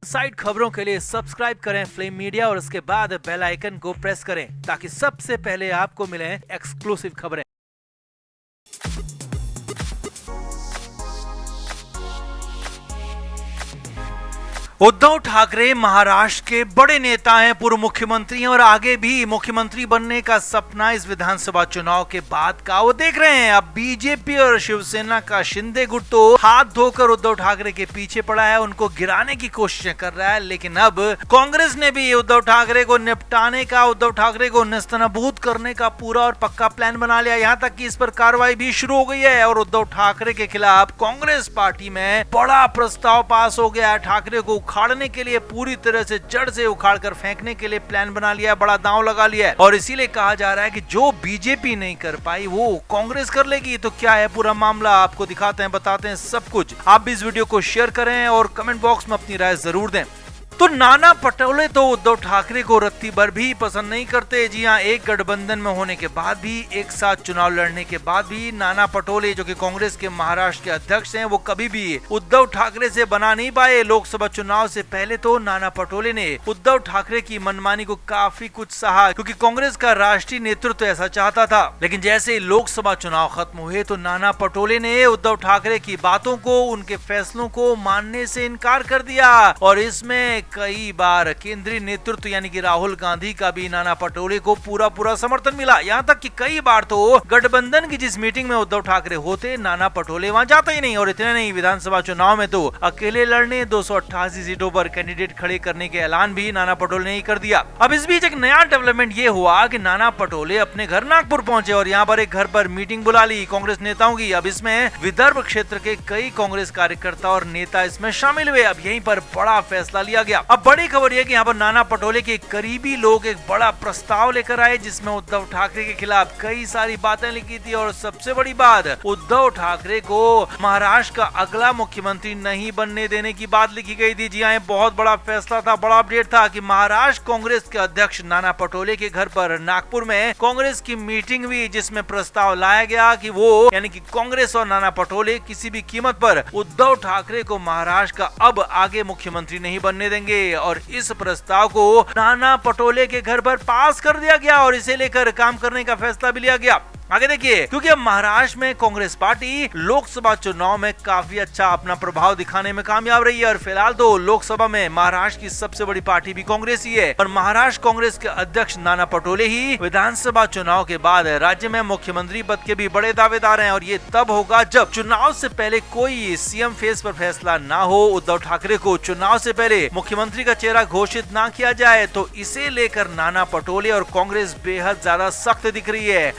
Side खबरों के लिए सब्सक्राइब करें फ्लेम मीडिया और उसके बाद बेल आइकन को प्रेस करें ताकि सबसे पहले आपको मिले एक्सक्लूसिव खबरें। उद्धव ठाकरे महाराष्ट्र के बड़े नेता हैं, पूर्व मुख्यमंत्री हैं और आगे भी मुख्यमंत्री बनने का सपना इस विधानसभा चुनाव के बाद का वो देख रहे हैं। अब बीजेपी और शिवसेना का शिंदे गुट तो हाथ धोकर उद्धव ठाकरे के पीछे पड़ा है, उनको गिराने की कोशिशें कर रहा है। लेकिन अब कांग्रेस ने भी उद्धव ठाकरे को निपटाने का, उद्धव ठाकरे को नेस्तनाबूद करने का पूरा और पक्का प्लान बना लिया। यहाँ तक कि इस पर कार्रवाई भी शुरू हो गई है और उद्धव ठाकरे के खिलाफ कांग्रेस पार्टी में बड़ा प्रस्ताव पास हो गया है। ठाकरे को उखाड़ने के लिए, पूरी तरह से जड़ से उखाड़ कर फेंकने के लिए प्लान बना लिया है, बड़ा दांव लगा लिया है और इसीलिए कहा जा रहा है कि जो बीजेपी नहीं कर पाई वो कांग्रेस कर लेगी। तो क्या है पूरा मामला, आपको दिखाते हैं, बताते हैं सब कुछ। आप भी इस वीडियो को शेयर करें और कमेंट बॉक्स में अपनी राय जरूर दें। तो नाना पटोले तो उद्धव ठाकरे को रत्ती भर भी पसंद नहीं करते। जी हां, एक गठबंधन में होने के बाद भी, एक साथ चुनाव लड़ने के बाद भी नाना पटोले जो कि कांग्रेस के महाराष्ट्र के अध्यक्ष हैं, वो कभी भी उद्धव ठाकरे से बना नहीं पाए। लोकसभा चुनाव से पहले तो नाना पटोले ने उद्धव ठाकरे की मनमानी को काफी कुछ सहा क्योंकि कांग्रेस का राष्ट्रीय नेतृत्व ऐसा चाहता था। लेकिन जैसे ही लोकसभा चुनाव खत्म हुए तो नाना पटोले ने उद्धव ठाकरे की बातों को, उनके फैसलों को मानने से इनकार कर दिया और इसमें कई बार केंद्रीय नेतृत्व यानी कि राहुल गांधी का भी नाना पटोले को पूरा समर्थन मिला। यहाँ तक कि कई बार तो गठबंधन की जिस मीटिंग में उद्धव ठाकरे होते, नाना पटोले वहां जाते ही नहीं। और इतना नहीं, विधानसभा चुनाव में तो अकेले लड़ने 288 सीटों पर कैंडिडेट खड़े करने के ऐलान भी नाना पटोले ने ही कर दिया। अब इस बीच एक नया डेवलपमेंट ये हुआ कि नाना पटोले अपने घर नागपुर पहुंचे और यहाँ पर एक घर पर मीटिंग बुला ली कांग्रेस नेताओं की। अब इसमें विदर्भ क्षेत्र के कई कांग्रेस कार्यकर्ता और नेता इसमें शामिल हुए। अब यहीं पर बड़ा फैसला लिया गया। अब बड़ी खबर यह कि यहाँ पर नाना पटोले के करीबी लोग एक बड़ा प्रस्ताव लेकर आए जिसमें उद्धव ठाकरे के खिलाफ कई सारी बातें लिखी थी और सबसे बड़ी बात, उद्धव ठाकरे को महाराष्ट्र का अगला मुख्यमंत्री नहीं बनने देने की बात लिखी गई थी। जी हाँ, बहुत बड़ा फैसला था, बड़ा अपडेट था कि महाराष्ट्र कांग्रेस के अध्यक्ष नाना पटोले के घर पर नागपुर में कांग्रेस की मीटिंग हुई जिसमें प्रस्ताव लाया गया कि वो यानी कि कांग्रेस और नाना पटोले किसी भी कीमत पर उद्धव ठाकरे को महाराष्ट्र का अब आगे मुख्यमंत्री नहीं बनने देंगे। और इस प्रस्ताव को नाना पटोले के घर पर पास कर दिया गया और इसे लेकर काम करने का फैसला भी लिया गया। आगे देखिए, क्योंकि अब महाराष्ट्र में कांग्रेस पार्टी लोकसभा चुनाव में काफी अच्छा अपना प्रभाव दिखाने में कामयाब रही है और फिलहाल तो लोकसभा में महाराष्ट्र की सबसे बड़ी पार्टी भी कांग्रेस ही है और महाराष्ट्र कांग्रेस के अध्यक्ष नाना पटोले ही विधानसभा चुनाव के बाद राज्य में मुख्यमंत्री पद के भी बड़े दावेदार हैं। और ये तब होगा जब चुनाव से पहले कोई सीएम फेस पर फैसला ना हो, उद्धव ठाकरे को चुनाव से पहले मुख्यमंत्री का चेहरा घोषित ना किया जाए। तो इसे लेकर नाना पटोले और कांग्रेस बेहद ज्यादा सख्त दिख रही है।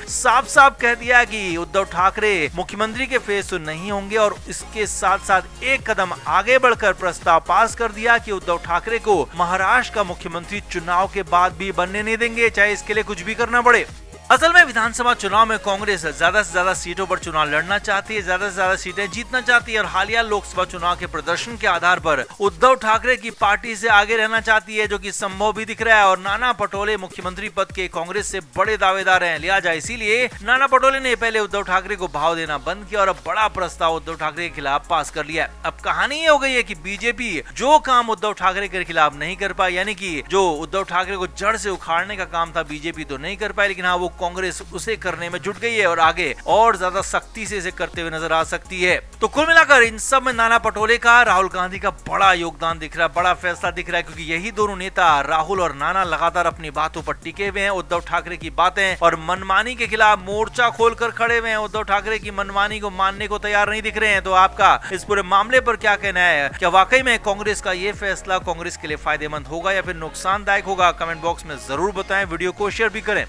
साफ कह दिया कि उद्धव ठाकरे मुख्यमंत्री के फेस तो नहीं होंगे और इसके साथ साथ एक कदम आगे बढ़कर प्रस्ताव पास कर दिया कि उद्धव ठाकरे को महाराष्ट्र का मुख्यमंत्री चुनाव के बाद भी बनने नहीं देंगे, चाहे इसके लिए कुछ भी करना पड़े। असल में विधानसभा चुनाव में कांग्रेस ज्यादा से ज्यादा सीटों पर चुनाव लड़ना चाहती है, ज्यादा से ज्यादा सीटें जीतना चाहती है और हालिया लोकसभा चुनाव के प्रदर्शन के आधार पर उद्धव ठाकरे की पार्टी से आगे रहना चाहती है, जो कि संभव भी दिख रहा है। और नाना पटोले मुख्यमंत्री पद के कांग्रेस से बड़े दावेदार हैं, लिहाजा इसीलिए नाना पटोले ने पहले उद्धव ठाकरे को भाव देना बंद किया और अब बड़ा प्रस्ताव उद्धव ठाकरे के खिलाफ पास कर लिया। अब कहानी ये हो गई है कि बीजेपी जो काम उद्धव ठाकरे के खिलाफ नहीं कर पाई, यानी कि जो उद्धव ठाकरे को जड़ से उखाड़ने का काम था, बीजेपी तो नहीं कर पाई, लेकिन हाँ वो कांग्रेस उसे करने में जुट गई है और आगे और ज्यादा सख्ती से इसे करते हुए नजर आ सकती है। तो कुल मिलाकर इन सब में नाना पटोले का, राहुल गांधी का बड़ा योगदान दिख रहा है, बड़ा फैसला दिख रहा है क्योंकि यही दोनों नेता राहुल और नाना लगातार अपनी बातों पर टिके हुए हैं। उद्धव ठाकरे की बातें और मनमानी के खिलाफ मोर्चा खोलकर खड़े हुए हैं, उद्धव ठाकरे की मनमानी को मानने को तैयार नहीं दिख रहे हैं। तो आपका इस पूरे मामले पर क्या कहना है? क्या वाकई में कांग्रेस का ये फैसला कांग्रेस के लिए फायदेमंद होगा या फिर नुकसानदायक होगा? कमेंट बॉक्स में जरूर बताएं, वीडियो को शेयर भी करें।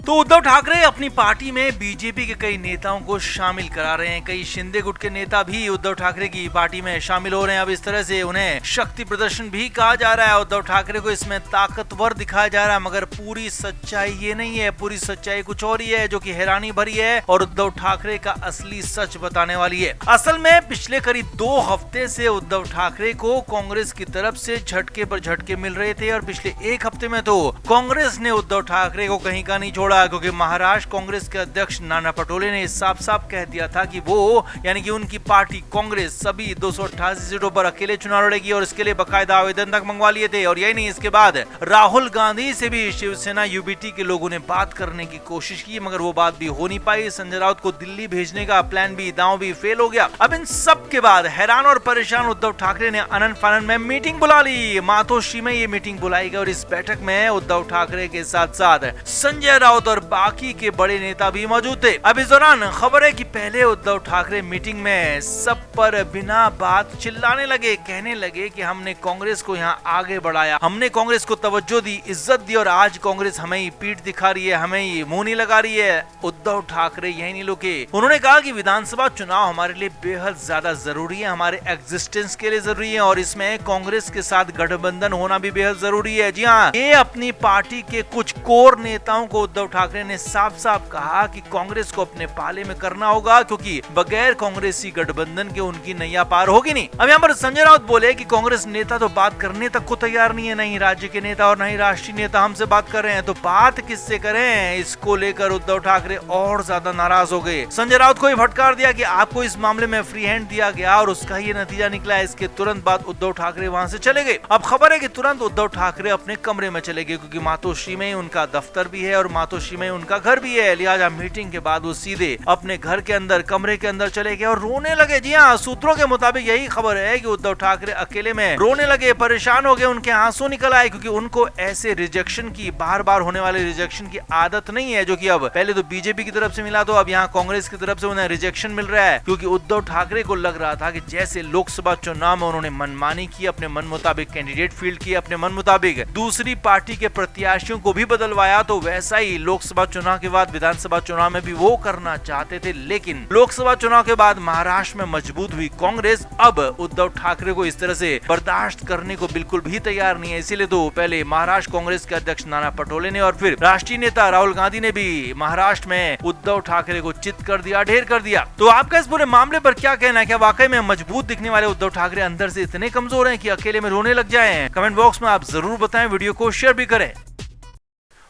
तो उद्धव ठाकरे अपनी पार्टी में बीजेपी के कई नेताओं को शामिल करा रहे हैं। कई शिंदे गुट के नेता भी उद्धव ठाकरे की पार्टी में शामिल हो रहे हैं। अब इस तरह से उन्हें शक्ति प्रदर्शन भी कहा जा रहा है। उद्धव ठाकरे को इसमें ताकतवर दिखाया जा रहा है, मगर पूरी सच्चाई ये नहीं है। पूरी सच्चाई कुछ और ही है जो कि हैरानी भरी है और उद्धव ठाकरे का असली सच बताने वाली है। असल में पिछले करीब 2 हफ्ते से उद्धव ठाकरे को कांग्रेस की तरफ से झटके पर झटके मिल रहे थे और पिछले 1 हफ्ते में तो कांग्रेस ने उद्धव ठाकरे को कहीं का नहीं छोड़ा। छोड़ा, क्योंकि महाराष्ट्र कांग्रेस के अध्यक्ष नाना पटोले ने साफ साफ कह दिया था कि वो यानी कि उनकी पार्टी कांग्रेस सभी 288 सीटों पर अकेले चुनाव लड़ेगी और इसके लिए बकायदा आवेदन तक मंगवा लिए थे। और यही नहीं, इसके बाद राहुल गांधी से भी शिवसेना यूबीटी के लोगों ने बात करने की कोशिश की, मगर वो बात भी हो नहीं पाई। संजय राउत को दिल्ली भेजने का प्लान भी दांव भी फेल हो गया। अब इन सब के बाद हैरान और परेशान उद्धव ठाकरे ने अनंत फानन में मीटिंग बुला ली। मातोश्री में ये मीटिंग बुलाई गई और इस बैठक में उद्धव ठाकरे के साथ साथ संजय राउत और बाकी के बड़े नेता भी मौजूद थे। अब इस दौरान खबर है कि पहले उद्धव ठाकरे मीटिंग में सब पर बिना बात चिल्लाने लगे, कहने लगे कि हमने कांग्रेस को यहाँ आगे बढ़ाया, हमने कांग्रेस को तवज्जो दी, इज्जत दी और आज कांग्रेस हमें ही पीठ दिखा रही है, हमें ही मुंह नहीं लगा रही है। उद्धव ठाकरे यही नहीं रुके, उन्होंने कहा कि विधानसभा चुनाव हमारे लिए बेहद ज्यादा जरूरी है, हमारे एग्जिस्टेंस के लिए जरूरी है और इसमें कांग्रेस के साथ गठबंधन होना भी बेहद जरूरी है। जी हाँ, ये अपनी पार्टी के कुछ कोर नेताओं को उद्धव ठाकरे ने साफ साफ कहा कि कांग्रेस को अपने पाले में करना होगा, क्योंकि बगैर कांग्रेसी गठबंधन के उनकी नैया पार होगी नहीं। अब यहाँ पर संजय राउत बोले कि कांग्रेस नेता तो बात करने तक को तैयार नहीं है, नहीं राज्य के नेता और नहीं राष्ट्रीय नेता हमसे बात कर रहे हैं, तो बात किससे करें। इसको लेकर उद्धव ठाकरे और ज्यादा नाराज हो गए। संजय राउत को फटकार दिया कि आपको इस मामले में फ्री हैंड दिया गया और उसका ये नतीजा निकला। इसके तुरंत बाद उद्धव ठाकरे वहां से चले गए। अब खबर है कि तुरंत उद्धव ठाकरे अपने कमरे में चले गए, क्योंकि मातोश्री में उनका दफ्तर भी है और मातोश्री में उनका घर भी है। लिहाजा मीटिंग के बाद वो सीधे अपने घर के अंदर कमरे के अंदर चले गए और रोने लगे। जी हाँ, सूत्रों के मुताबिक यही खबर है कि उद्धव ठाकरे अकेले में रोने लगे, परेशान हो गए, उनके आंसू निकल आए, क्योंकि उनको ऐसे रिजेक्शन की, बार बार होने वाले रिजेक्शन की आदत नहीं है, जो कि अब पहले तो बीजेपी की तरफ से मिला, तो अब यहाँ कांग्रेस की तरफ से उन्हें रिजेक्शन मिल रहा है। क्योंकि उद्धव ठाकरे को लग रहा था कि जैसे लोकसभा चुनाव में उन्होंने मनमानी की, अपने मन मुताबिक कैंडिडेट फील्ड किए, अपने मन मुताबिक दूसरी पार्टी के प्रत्याशियों को भी बदलवाया, तो वैसा ही लोकसभा चुनाव के बाद विधानसभा चुनाव में भी वो करना चाहते थे। लेकिन लोकसभा चुनाव के बाद महाराष्ट्र में मजबूत हुई कांग्रेस अब उद्धव ठाकरे को इस तरह से बर्दाश्त करने को बिल्कुल भी तैयार नहीं है। इसीलिए तो पहले महाराष्ट्र कांग्रेस के अध्यक्ष नाना पटोले ने और फिर राष्ट्रीय नेता राहुल गांधी ने भी महाराष्ट्र में उद्धव ठाकरे को चित कर दिया, ढेर कर दिया। तो आपका इस पूरे मामले पर क्या कहना है? क्या वाकई में मजबूत दिखने वाले उद्धव ठाकरे अंदर से इतने कमजोर हैं कि अकेले में रोने लग जाएं? कमेंट बॉक्स में आप जरूर बताएं, वीडियो को शेयर भी करें।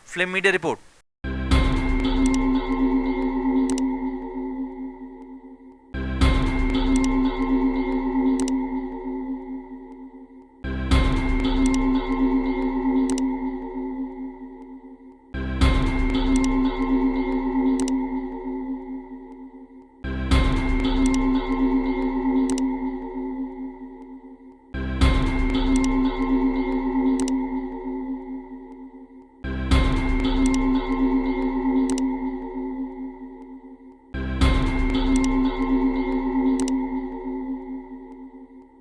Film media report.